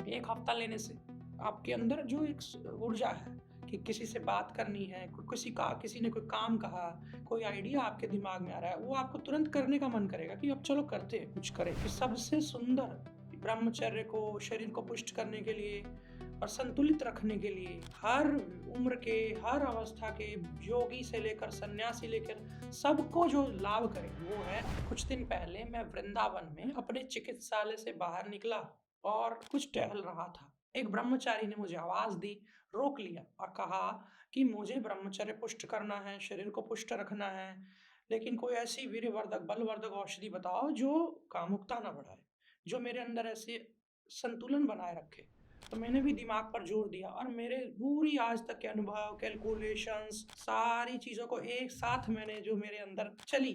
एक हफ्ता लेने से आपके अंदर जो एक ऊर्जा है कि किसी से बात करनी है, किसी ने कोई काम कहा, कोई आइडिया आपके दिमाग में आ रहा है, वो आपको तुरंत करने का मन करेगा कि अब चलो करते हैं, कुछ करें। कि सबसे सुंदर ब्रह्मचर्य को, शरीर को पुष्ट करने के लिए और संतुलित रखने के लिए हर उम्र के, हर अवस्था के, योगी से लेकर सन्यासी लेकर सबको जो लाभ करे वो है। कुछ दिन पहले मैं वृंदावन में अपने चिकित्सालय से बाहर निकला और कुछ टहल रहा था। एक ब्रह्मचारी ने मुझे आवाज दी, रोक लिया और कहा कि मुझे ब्रह्मचर्य पुष्ट करना है, शरीर को पुष्ट रखना है, लेकिन कोई ऐसी वीर्यवर्धक, बलवर्धक औषधि बताओ जो कामुकता ना बढ़ाए, जो मेरे अंदर ऐसे संतुलन बनाए रखे। तो मैंने भी दिमाग पर जोर दिया और मेरे पूरी आज तक के अनुभव, कैलकुलेशंस, सारी चीज़ों को एक साथ मैंने जो मेरे अंदर चली,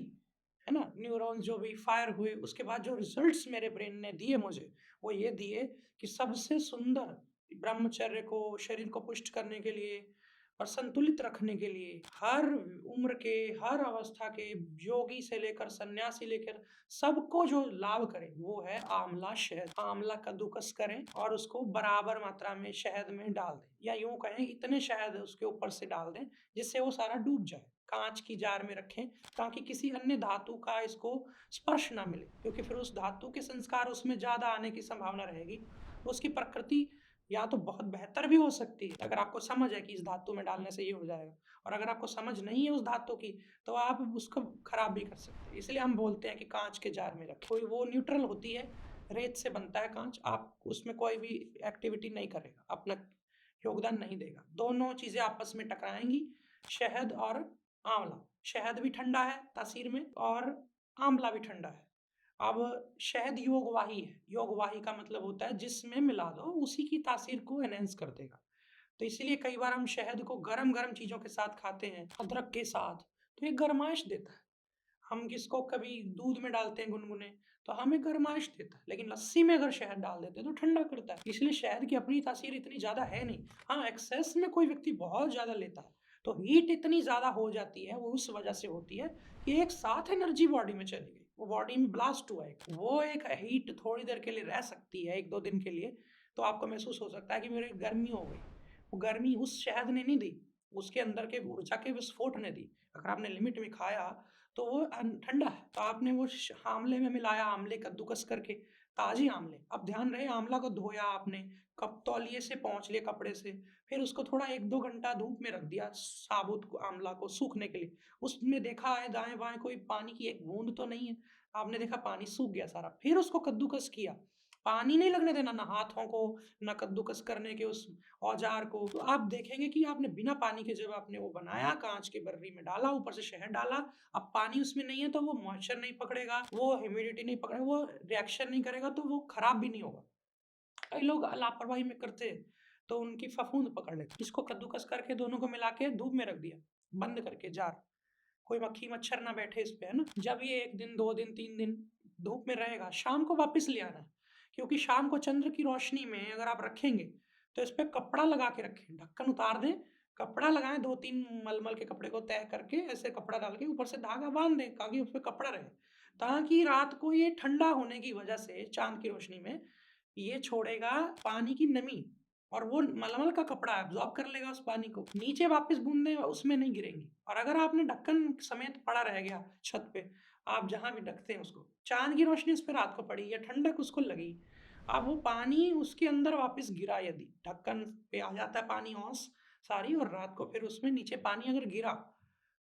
है ना, न्यूरॉन्स जो भी फायर हुए, उसके बाद जो रिजल्ट्स मेरे ब्रेन ने दिए मुझे, वो ये दिए कि सबसे सुंदर ब्रह्मचर्य को, शरीर को पुष्ट करने के लिए और संतुलित रखने के लिए हर उम्र के, हर अवस्था के, योगी से लेकर सन्यासी लेकर सबको जो लाभ करे वो है आंवला शहद। आंवला कद्दूकस करें और उसको बराबर मात्रा में शहद में डाल दें, या यूं कहें इतने शहद उसके ऊपर से डाल दें जिससे वो सारा डूब जाए। कांच की जार में रखें ताकि किसी अन्य धातु का इसको स्पर्श ना मिले, क्योंकि फिर उस धातु के संस्कार उसमें ज्यादा आने की संभावना रहेगी। उसकी प्रकृति या तो बहुत बेहतर भी हो सकती है अगर आपको समझ है कि इस धातु में डालने से ये हो जाएगा, और अगर आपको समझ नहीं है उस धातु की तो आप उसको खराब भी कर सकते हैं। इसलिए हम बोलते हैं कि कांच के जार में रखें। कोई वो न्यूट्रल होती है, रेत से बनता है कांच, आप उसमें कोई भी एक्टिविटी नहीं करेगा, अपना योगदान नहीं देगा, दोनों चीजें आपस में टकराएंगी। शहद और आंवला, शहद भी ठंडा है तासीर में और आंवला भी ठंडा है। अब शहद योगवाही है, योगवाही का मतलब होता है जिसमें मिला दो उसी की तासीर को एनहेंस कर देगा। तो इसीलिए कई बार हम शहद को गरम गरम चीजों के साथ खाते हैं, अदरक के साथ, तो ये गरमाइश देता है। हम किसको कभी दूध में डालते हैं गुनगुने, तो हमें गरमाइश देता है, लेकिन लस्सी में अगर शहद डाल देते हैं तो ठंडा करता है। इसलिए शहद की अपनी तासीर इतनी ज्यादा है नहीं। हाँ, एक्सेस में कोई व्यक्ति बहुत ज्यादा लेता है तो हीट इतनी ज्यादा हो जाती है, वो उस वजह से होती है कि एक साथ एनर्जी बॉडी में चली गई, वो बॉडी में ब्लास्ट हुआ है, वो एक हीट थोड़ी देर के लिए रह सकती है, 1-2 दिन के लिए। तो आपको महसूस हो सकता है कि मेरे गर्मी हो गई, वो गर्मी उस शहद ने नहीं दी, उसके अंदर के ऊर्जा के विस्फोट ने दी। अगर आपने लिमिट में खाया तो वो ठंडा है, तो आपने वो आमले में मिलाया, आमले कद्दूकस करके, ताजे आमले। अब ध्यान रहे, आमला को धोया आपने, कप तौलिए से पोंछ लिया कपड़े से, फिर उसको थोड़ा 1-2 घंटा धूप में रख दिया, साबुत आमला को सूखने के लिए। उसमें देखा है दाएं बाएं कोई पानी की एक बूंद तो नहीं है, आपने देखा पानी सूख गया सारा। फिर उसको कद्दूकस किया, पानी नहीं लगने देना, ना हाथों को, ना कद्दूकस करने के उस औजार को। तो आप देखेंगे कि आपने बिना पानी के जब आपने वो बनाया, कांच की बर्री में डाला, ऊपर से शहद डाला, अब पानी उसमें नहीं है तो वो मॉइस्चर नहीं पकड़ेगा, वो ह्यूमिडिटी नहीं पकड़ेगा, वो रिएक्शन नहीं करेगा, तो वो खराब भी नहीं होगा। कई लोग लापरवाही में करते हैं तो उनकी फफूंद पकड़ लेते। इसको कद्दूकस करके दोनों को मिला के धूप में रख दिया, बंद करके जार, कोई मक्खी मच्छर ना बैठे इस पे, है ना। जब ये 1 दिन, 2 दिन, 3 दिन धूप में रहेगा, शाम को वापस ले आना, क्योंकि शाम को चंद्र की रोशनी में अगर आप रखेंगे तो इस पे कपड़ा लगा के रखें, ढक्कन उतार दें, कपड़ा लगाएं, 2-3 मलमल के कपड़े को तय करके ऐसे कपड़ा डाल के ऊपर से धागा बांध दें ताकि उस पे कपड़ा रहे, ताकि रात को ये ठंडा होने की वजह से चांद की रोशनी में ये छोड़ेगा पानी की नमी, और वो मलमल का कपड़ा एब्जॉर्ब कर लेगा उस पानी को, नीचे वापस बूंदें उसमें नहीं गिरेंगी। और अगर आपने ढक्कन समेत पड़ा रह गया छत पे, आप जहाँ भी ढकते हैं उसको, चांद की रोशनी उस पे रात को पड़ी या ठंडक उसको लगी, अब वो पानी उसके अंदर वापस गिरा, यदि ढक्कन पे आ जाता है पानी औंस सारी, और रात को फिर उसमें नीचे पानी अगर गिरा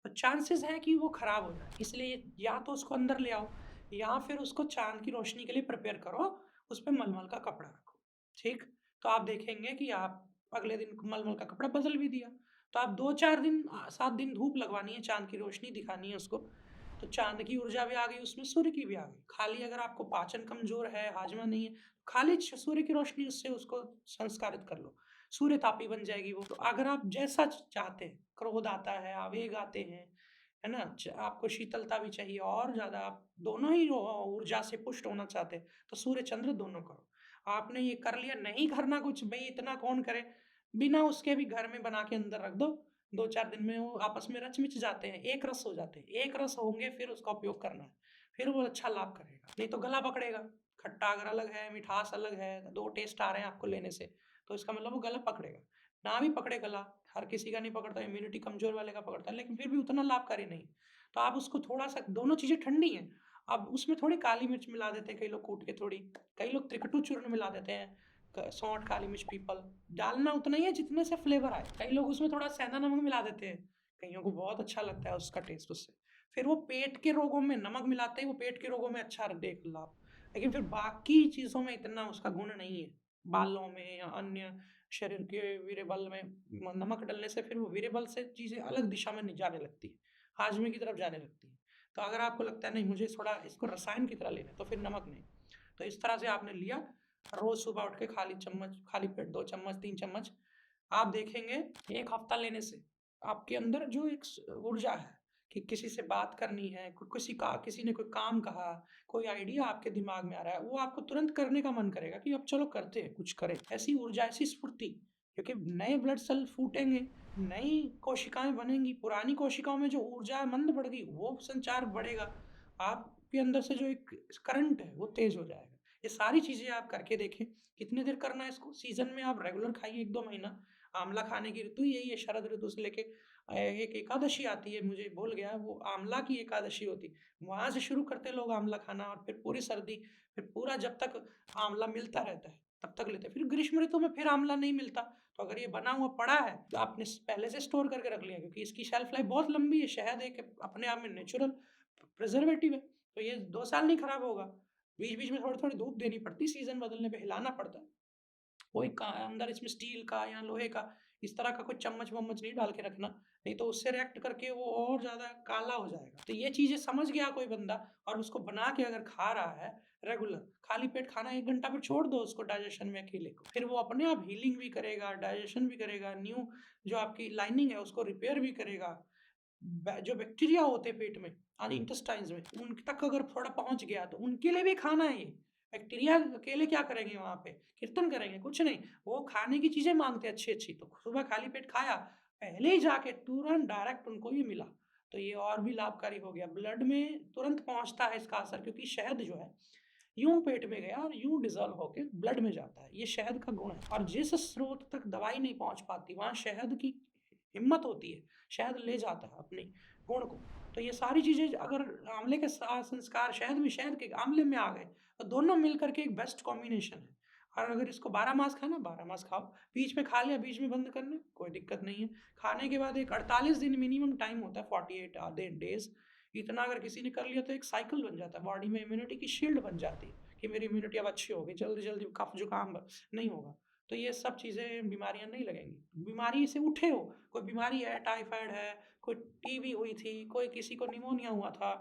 तो चांसेस है कि वो खराब हो जाए। इसलिए या तो उसको अंदर ले आओ या फिर उसको चांद की रोशनी के लिए प्रिपेयर करो, उस पे मलमल का कपड़ा रखो, ठीक। तो आप देखेंगे कि आप अगले दिन मलमल का कपड़ा बदल भी दिया। तो आप 2-4 दिन, 7 दिन धूप लगवानी है, चांद की रोशनी दिखानी है उसको, तो चांद की ऊर्जा भी आ गई उसमें, सूर्य की भी आ गई। खाली अगर आपको पाचन कमजोर है, हाजमा नहीं है, खाली सूर्य की रोशनी उससे उसको संस्कारित कर लो, सूर्य तापी बन जाएगी वो। तो अगर आप जैसा चाहते हैं, क्रोध आता है, आवेग आते हैं, है ना, आपको शीतलता भी चाहिए और ज्यादा, आप दोनों ही ऊर्जा से पुष्ट होना चाहते हैं, तो सूर्य चंद्र दोनों करो। आपने ये कर लिया, नहीं करना कुछ, भाई इतना कौन करे, बिना उसके भी घर में बना के अंदर रख दो, 2-4 दिन में वो आपस में रच मिच जाते हैं, एक रस हो जाते हैं, एक रस होंगे, फिर उसका उपयोग करना है, फिर वो अच्छा लाभ करेगा, नहीं तो गला पकड़ेगा, खट्टा अगर अलग है, मिठास अलग है, 2 टेस्ट आ रहे हैं आपको लेने से, तो इसका मतलब वो गला पकड़ेगा। ना भी पकड़े गला, हर किसी का नहीं पकड़ता, इम्यूनिटी कमज़ोर वाले का पकड़ता है, लेकिन फिर भी उतना लाभकारी नहीं। तो आप उसको थोड़ा-सा दोनों चीज़ें ठंडी हैं, अब उसमें थोड़ी काली मिर्च मिला देते हैं कई लोग कूट के थोड़ी, कई लोग त्रिकटू चूर्ण मिला देते हैं, सौंठ, काली मिर्च, पीपल। डालना उतना ही है जितने से फ्लेवर आए। कई लोग उसमें थोड़ा सेंधा नमक मिला देते हैं, कइयों को बहुत अच्छा लगता है उसका टेस्ट उससे। फिर वो पेट के रोगों में नमक मिलाते हैं, वो पेट के रोगों में अच्छा देख लाभ। लेकिन फिर बाकी चीज़ों में इतना उसका गुण नहीं है। बालों में या अन्य शरीर के वीर्यबल में नमक डलने से फिर वो वीर्यबल से चीज़ें अलग दिशा में नहीं जाने लगती है, हाजमे की तरफ जाने लगती है। तो अगर आपको लगता है नहीं मुझे थोड़ा इसको रसायन की तरह लेना है, तो फिर नमक नहीं। तो इस तरह से आपने लिया, रोज़ सुबह उठ के खाली पेट 2 चम्मच, 3 चम्मच, आप देखेंगे 1 हफ्ता लेने से आपके अंदर जो एक ऊर्जा है कि किसी से बात करनी है, किसी ने कोई काम कहा, कोई आइडिया आपके दिमाग में आ रहा है, वो आपको तुरंत करने का मन करेगा कि अब चलो करते हैं, कुछ करें। ऐसी ऊर्जा, ऐसी स्फूर्ति, क्योंकि नए ब्लड सेल फूटेंगे, नई कोशिकाएँ बनेंगी, पुरानी कोशिकाओं में जो ऊर्जा मंद बढ़ गई, वो संचार बढ़ेगा। आपके अंदर से जो एक करंट है, वो तेज़ हो जाएगा। ये सारी चीज़ें आप करके देखें। कितनी देर करना है इसको? सीज़न में आप रेगुलर खाइए 1-2 महीना। आँवला खाने की ऋतु यही है, शरद ऋतु से लेके एक एकादशी आती है, मुझे भूल गया, वो आँवला की एकादशी होती है। वहाँ से शुरू करते हैं लोग आँवला खाना, और फिर पूरी सर्दी, फिर पूरा जब तक आँवला मिलता रहता है, तब तक लेते हैं। फिर ग्रीष्म ऋतु में फिर आँवला नहीं मिलता, तो अगर ये बना हुआ पड़ा है, तो आपने पहले से स्टोर करके रख लिया, क्योंकि इसकी शेल्फ लाइफ बहुत लंबी है। शहद एक अपने आप में नेचुरल प्रिजर्वेटिव है, तो ये 2 साल नहीं खराब होगा। बीच-बीच में थोड़ी-थोड़ी धूप देनी पड़ती है, सीज़न बदलने पे हिलाना पड़ता है। कोई का अंदर इसमें स्टील का या लोहे का इस तरह का कोई चम्मच-वम्मच नहीं डाल के रखना, नहीं तो उससे रिएक्ट करके वो और ज़्यादा काला हो जाएगा। तो ये चीज़ें समझ गया कोई बंदा और उसको बना के अगर खा रहा है रेगुलर, खाली पेट खाना 1 घंटा फिर छोड़ दो उसको डाइजेशन में अकेले को। फिर वो अपने आप हीलिंग भी करेगा, डाइजेशन भी करेगा, न्यू जो आपकी लाइनिंग है उसको रिपेयर भी करेगा। जो बैक्टीरिया होते हैं पेट में और इंटेस्टाइन्स में, उन तक अगर थोड़ा पहुँच गया तो उनके लिए भी खाना है ये। बैक्टीरिया अकेले क्या करेंगे वहाँ पे? कीर्तन करेंगे? कुछ नहीं। वो खाने की चीज़ें माँगते हैं अच्छी-अच्छी, तो सुबह खाली पेट खाया, पहले ही जाके तुरंत डायरेक्ट उनको ये मिला, तो ये और भी लाभकारी हो गया। ब्लड में तुरंत पहुँचता है इसका असर, क्योंकि शहद जो है, यूँ पेट में गया और यूँ डिज़ॉल्व होके ब्लड में जाता है। ये शहद का गुण है, और जिस स्रोत तक दवाई नहीं पहुँच पाती, वहाँ शहद की हिम्मत होती है, शहद ले जाता है अपने गुण को। तो ये सारी चीज़ें अगर आँवले के संस्कार शहद के आँवले में आ गए, तो दोनों मिल कर के एक बेस्ट कॉम्बिनेशन है। और अगर इसको 12 मास खाना, 12 मास खाओ। बीच में खा लिया, बीच में बंद करना, कोई दिक्कत नहीं है। खाने के बाद एक 48 दिन मिनिमम टाइम होता है, 48 डेज़। इतना अगर किसी ने कर लिया तो एक साइकिल बन जाता है, बॉडी में इम्यूनिटी की शील्ड बन जाती है कि मेरी इम्यूनिटी अब अच्छी हो गई, जल्दी-जल्दी कफ जुकाम नहीं होगा। तो ये सब चीज़ें, बीमारियाँ नहीं लगेंगी। बीमारी से उठे हो, कोई बीमारी है, टाइफाइड है, कोई टीबी हुई थी, कोई किसी को निमोनिया हुआ था,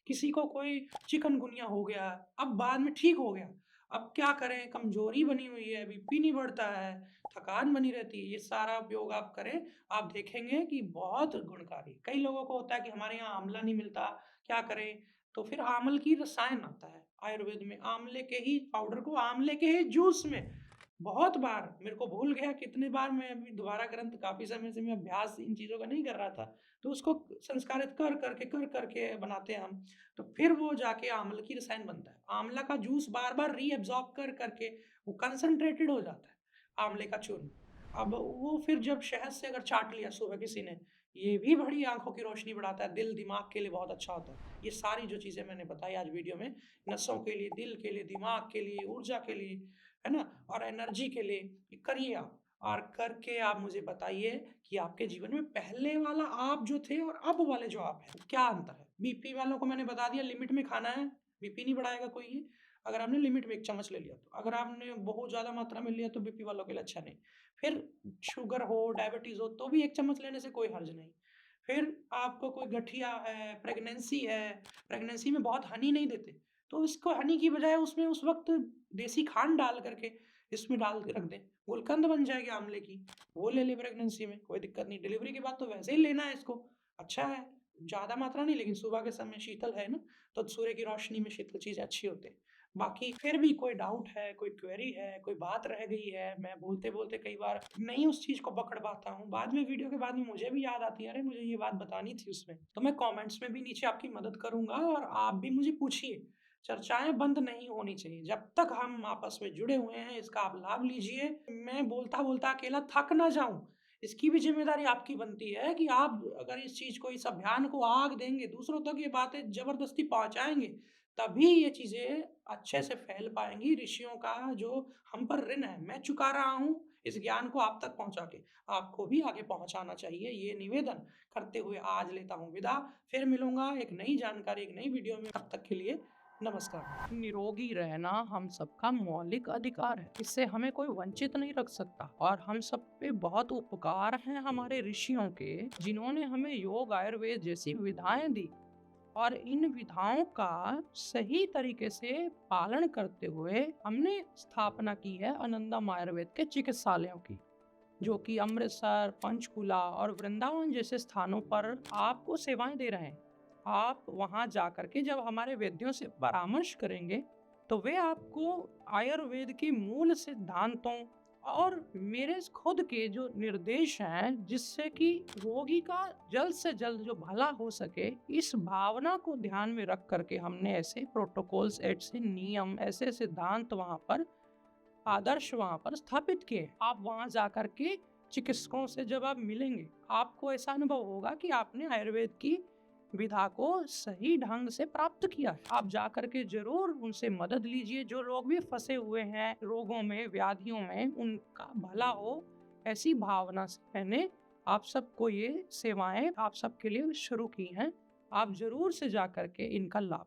किसी को कोई चिकनगुनिया हो गया, अब बाद में ठीक हो गया। अब क्या करें, कमज़ोरी बनी हुई है, बीपी नहीं बढ़ता है, थकान बनी रहती है, ये सारा उपयोग आप करें, आप देखेंगे कि बहुत गुणकारी। कई लोगों को होता है कि हमारे यहाँ आँवला नहीं मिलता, क्या करें? तो फिर आँवल की रसायन आता है आयुर्वेद में, आँवले के ही पाउडर को आँवले के ही जूस में, बहुत बार मेरे को भूल गया कितनी बार, मैं अभी दोबारा ग्रंथ काफ़ी समय से मैं अभ्यास इन चीज़ों का नहीं कर रहा था, तो उसको संस्कारित कर करके बनाते हैं हम, तो फिर वो जाके आंवले की रसायन बनता है। आंवला का जूस बार-बार रीअब्ज़ॉर्ब कर करके वो कंसंट्रेटेड हो जाता है, आंवले का चूर्ण। अब वो फिर जब शहद से अगर चाट लिया सुबह किसी ने, ये भी बड़ी आँखों की रोशनी बढ़ाता है, दिल, दिमाग के लिए बहुत अच्छा होता है। ये सारी जो चीज़ें मैंने बताई आज वीडियो में, नसों के लिए, दिल के लिए, दिमाग के लिए, ऊर्जा के लिए, है ना? और एनर्जी के लिए, ये करिए आप। और करके आप मुझे बताइए कि आपके जीवन में पहले वाला आप जो थे और अब वाले जो आप हैं, क्या अंतर है? बीपी वालों को मैंने बता दिया लिमिट में खाना है, बीपी नहीं बढ़ाएगा कोई ये, अगर आपने लिमिट में 1 चम्मच ले लिया तो। अगर आपने बहुत ज़्यादा मात्रा में लिया तो बीपी वालों के लिए अच्छा नहीं। फिर शुगर हो, डायबिटीज़ हो तो भी 1 चम्मच लेने से कोई हर्ज नहीं। फिर आपको कोई गठिया है, प्रेगनेंसी में बहुत हनी नहीं देते, तो इसको हनी की बजाय उसमें उस वक़्त देसी खांड डाल करके इसमें डाल के रख दें, गुलकंद बन जाएगी आँवले की, वो ले लें प्रेगनेंसी में, कोई दिक्कत नहीं। डिलीवरी के बाद तो वैसे ही लेना है इसको, अच्छा है, ज़्यादा मात्रा नहीं, लेकिन सुबह के समय शीतल है ना, तो सूर्य की रोशनी में शीतल चीज़ें अच्छी होती हैं। बाकी फिर भी कोई डाउट है, कोई क्वेरी है, कोई बात रह गई है, मैं बोलते-बोलते कई बार नहीं उस चीज़ को पकड़ पाता हूँ, बाद में वीडियो के बाद में मुझे भी याद आती है, अरे! मुझे ये बात बतानी थी उसमें, तो मैं कमेंट्स में भी नीचे आपकी मदद करूँगा और आप भी मुझे पूछिए। चर्चाएँ बंद नहीं होनी चाहिए। जब तक हम आपस में जुड़े हुए हैं, इसका आप लाभ लीजिए। मैं बोलता-बोलता अकेला थक ना जाऊँ, इसकी भी ज़िम्मेदारी आपकी बनती है कि आप अगर इस चीज़ को, इस अभियान को आग देंगे, दूसरों तक ये बातें ज़बरदस्ती पहुँचाएँगे, तभी ये चीज़ें अच्छे से फैल पाएँगी। ऋषियों का जो हम पर ऋण है, मैं चुका रहा हूँ, इस ज्ञान को आप तक पहुँचा के। आपको भी आगे पहुँचाना चाहिए, ये निवेदन करते हुए आज लेता हूँ विदा। फिर मिलूँगा एक नई जानकारी, एक नई वीडियो में। तब तक के लिए नमस्कार। निरोगी रहना हम सबका मौलिक अधिकार है। इससे हमें कोई वंचित नहीं रख सकता और हम सब पे बहुत उपकार हैं हमारे ऋषियों के, जिन्होंने हमें योग, आयुर्वेद जैसी विधाएं दी और इन विधाओं का सही तरीके से पालन करते हुए हमने स्थापना की है आनंदम आयुर्वेद के चिकित्सालयों की, जो कि अमृतसर, पंचकुला और वृंदावन जैसे स्थानों पर आपको सेवाएं दे रहे हैं। आप वहां जाकर के जब हमारे वैद्यों से परामर्श करेंगे, तो वे आपको आयुर्वेद के मूल सिद्धांतों और मेरे खुद के जो निर्देश हैं, जिससे कि रोगी का जल्द से जल्द जो भला हो सके, इस भावना को ध्यान में रख करके हमने ऐसे प्रोटोकॉल्स, ऐसे नियम, ऐसे सिद्धांत वहां पर, आदर्श वहां पर स्थापित किए। आप वहां जाकर के चिकित्सकों से जब आप मिलेंगे, आपको ऐसा अनुभव होगा कि आपने आयुर्वेद की विधा को सही ढंग से प्राप्त किया है। आप जाकर के जरूर उनसे मदद लीजिए। जो लोग भी फंसे हुए हैं रोगों में, व्याधियों में, उनका भला हो, ऐसी भावना से मैंने आप सबको ये सेवाएं आप सबके लिए शुरू की हैं। आप जरूर से जाकर के इनका लाभ